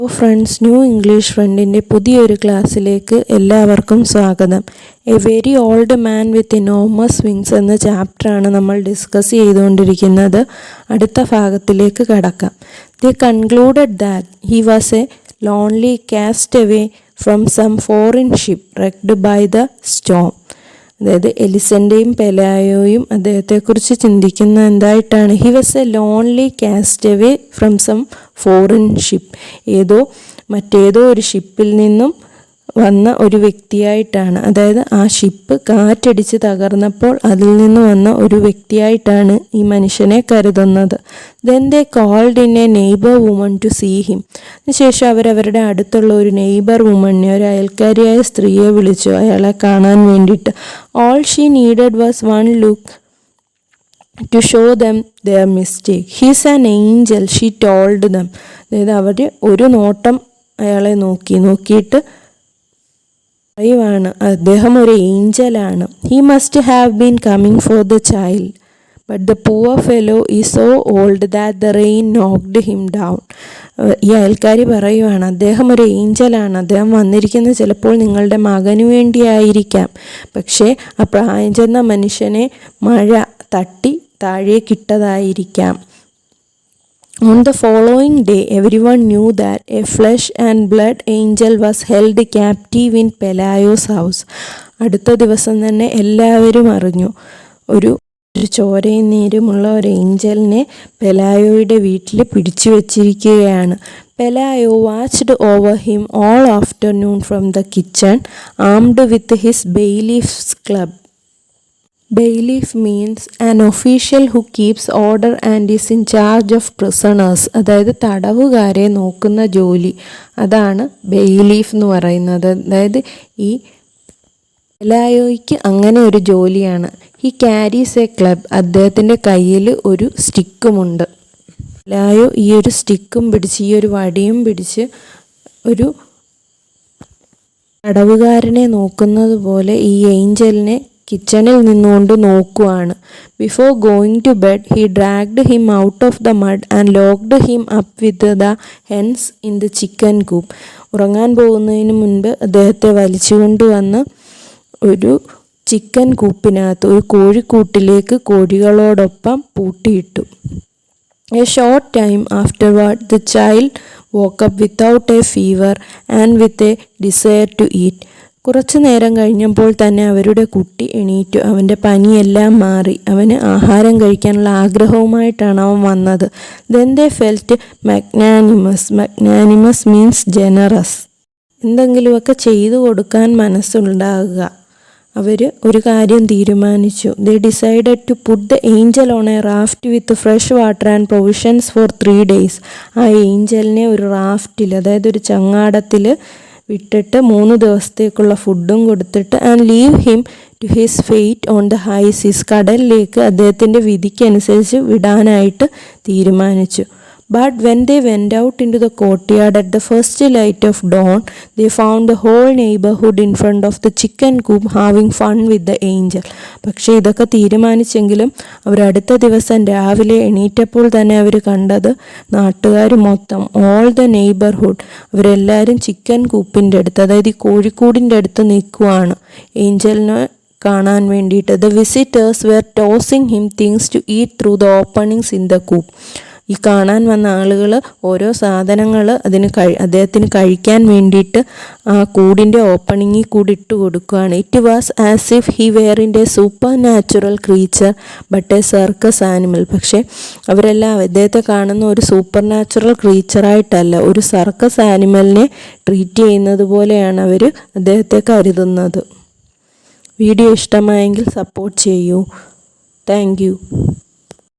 Hello friends, new English ഫ്രണ്ടിൻ്റെ പുതിയൊരു ക്ലാസ്സിലേക്ക് എല്ലാവർക്കും സ്വാഗതം. A very old man with enormous wings എന്ന ചാപ്റ്ററാണ് നമ്മൾ ഡിസ്കസ് ചെയ്തുകൊണ്ടിരിക്കുന്നത്. അടുത്ത ഭാഗത്തിലേക്ക് കടക്കാം. They concluded that he was a lonely castaway from some foreign ship wrecked by the storm. അതായത് എലിസൻ്റെയും പെലായോയും അദ്ദേഹത്തെക്കുറിച്ച് ചിന്തിക്കുന്ന എന്തായിട്ടാണ്? He was a lonely castaway from some foreign ship. മറ്റേതോ ഒരു ഷിപ്പിൽ നിന്നും വന്ന ഒരു വ്യക്തിയായിട്ടാണ്. അതായത് ആ ഷിപ്പ് കാറ്റടിച്ച് തകർന്നപ്പോൾ അതിൽ നിന്ന് വന്ന ഒരു വ്യക്തിയായിട്ടാണ് ഈ മനുഷ്യനെ കരുതുന്നത്. Then they called in a neighbour woman to see him. അതിനുശേഷം അവരവരുടെ അടുത്തുള്ള ഒരു നെയ്ബർ വുമണിനെ, ഒരു അയൽക്കാരിയായ സ്ത്രീയെ വിളിച്ചു അയാളെ കാണാൻ വേണ്ടിയിട്ട്. All she needed was one look to show them their mistake. He's an angel, she told them. അതായത് അവർ ഒരു നോട്ടം അയാളെ നോക്കിയിട്ട് പറയുവാണ്, അദ്ദേഹം ഒരു ഏഞ്ചലാണ്. He must have been coming for the child, but the poor fellow is so old that the rain knocked him down. ഈ അയൽക്കാരി പറയുവാണ്, അദ്ദേഹം ഒരു ഏഞ്ചലാണ്, അദ്ദേഹം വന്നിരിക്കുന്നത് ചിലപ്പോൾ നിങ്ങളുടെ മകനു വേണ്ടിയായിരിക്കാം, പക്ഷേ ആ പ്രായം ചെന്ന മനുഷ്യനെ മഴ തട്ടി താഴേക്കിട്ടതായിരിക്കാം. On the following day, everyone knew that a flesh and blood angel was held captive in Pelayo's house. അടുത്ത ദിവസം തന്നെ എല്ലാവരും അറിഞ്ഞു, ഒരു ചോരയും നീരുമുള്ള ഒരു ഏഞ്ചലിനെ പെലായോയുടെ വീട്ടിൽ പിടിച്ചു വച്ചിരിക്കുകയാണ്. Pelayo watched over him all afternoon from the kitchen, armed with his bailiff's club. Bailiff means an official who keeps order and is in charge of prisoners. അതായത് തടവുകാരെ നോക്കുന്ന ജോലി, അതാണ് ബെയിലീഫ് എന്ന് പറയുന്നത്. അതായത് ഈ പെലായോയ്ക്ക് അങ്ങനെ ഒരു ജോലിയാണ്. He carries A club. അദ്ദേഹത്തിൻ്റെ കയ്യിൽ ഒരു സ്റ്റിക്കുമുണ്ട്. പെലായോ ഈ ഒരു സ്റ്റിക്കും പിടിച്ച്, ഈ ഒരു വടിയും പിടിച്ച് ഒരു തടവുകാരനെ നോക്കുന്നത് പോലെ ഈ ഏഞ്ചലിനെ കിച്ചണിൽ നിന്നുകൊണ്ട് നോക്കുവാണ്. Before going to bed he dragged him out of the mud and locked him up with the hens in the chicken coop. ഉറങ്ങാൻ പോകുന്നതിന് മുൻപ് അദ്ദേഹത്തെ വലിച്ചുകൊണ്ടുവന്ന് ഒരു ചിക്കൻ കൂപ്പിനകത്ത്, ഒരു കോഴിക്കൂട്ടിലേക്ക് കോഴികളോടൊപ്പം പൂട്ടിയിട്ടു. A short time afterward the child woke up without a fever and with a desire to eat. കുറച്ചു നേരം കഴിഞ്ഞപ്പോൾ തന്നെ അവരുടെ കുട്ടി എണീറ്റു. അവൻ്റെ പനിയെല്ലാം മാറി. അവന് ആഹാരം കഴിക്കാനുള്ള ആഗ്രഹവുമായിട്ടാണ് അവൻ വന്നത്. Then they felt magnanimous. Magnanimous means generous. എന്തെങ്കിലുമൊക്കെ ചെയ്തു കൊടുക്കാൻ മനസ്സുണ്ടാകുക. അവർ ഒരു കാര്യം തീരുമാനിച്ചു. They decided to put the angel on a raft with fresh water and provisions for 3 days. ആ ഏഞ്ചലിനെ ഒരു റാഫ്റ്റിൽ, അതായത് ഒരു ചങ്ങാടത്തിൽ വിട്ടിട്ട് 3 ദിവസത്തേക്കുള്ള ഫുഡും കൊടുത്തിട്ട് and leave him to his fate on the high seas. കടലിലേക്ക് അദ്ദേഹത്തിൻ്റെ വിധിക്കനുസരിച്ച് വിടാനായിട്ട് തീരുമാനിച്ചു. But when they went out into the courtyard at the first light of dawn, they found the whole neighborhood in front of the chicken coop having fun with the angel. പക്ഷേ ഇതൊക്കെ തീരുമാനിച്ചെങ്കിലും അവർ അടുത്ത ദിവസം രാവിലെ എണീറ്റപ്പോൾ തന്നെ അവർ കണ്ടത്, നാട്ടുകാർ മൊത്തം, ഓൾ ദ നെയ്ബർഹുഡ്, അവരെല്ലാവരും ചിക്കൻ കൂപ്പിൻ്റെ അടുത്ത്, അതായത് ഈ കോഴിക്കൂടിൻ്റെ അടുത്ത് നിൽക്കുവാണ് ഏഞ്ചലിനെ കാണാൻ വേണ്ടിയിട്ട്. The visitors were tossing him things to eat through the openings in the coop. ഈ കാണാൻ വന്ന ആളുകൾ ഓരോ സാധനങ്ങൾ അദ്ദേഹത്തിന് കഴിക്കാൻ വേണ്ടിയിട്ട് ആ കൂടിൻ്റെ ഓപ്പണിങ്ങിൽ കൂടി ഇട്ട് കൊടുക്കുകയാണ്. It was as if he were in a supernatural creature but a circus animal. പക്ഷേ അവരെല്ലാം അദ്ദേഹത്തെ കാണുന്ന ഒരു സൂപ്പർ നാച്ചുറൽ ക്രീച്ചറായിട്ടല്ല, ഒരു സർക്കസ് ആനിമലിനെ ട്രീറ്റ് ചെയ്യുന്നത് പോലെയാണ് അവർ അദ്ദേഹത്തെ കരുതുന്നത്. വീഡിയോ ഇഷ്ടമായെങ്കിൽ സപ്പോർട്ട് ചെയ്യൂ. Thank you.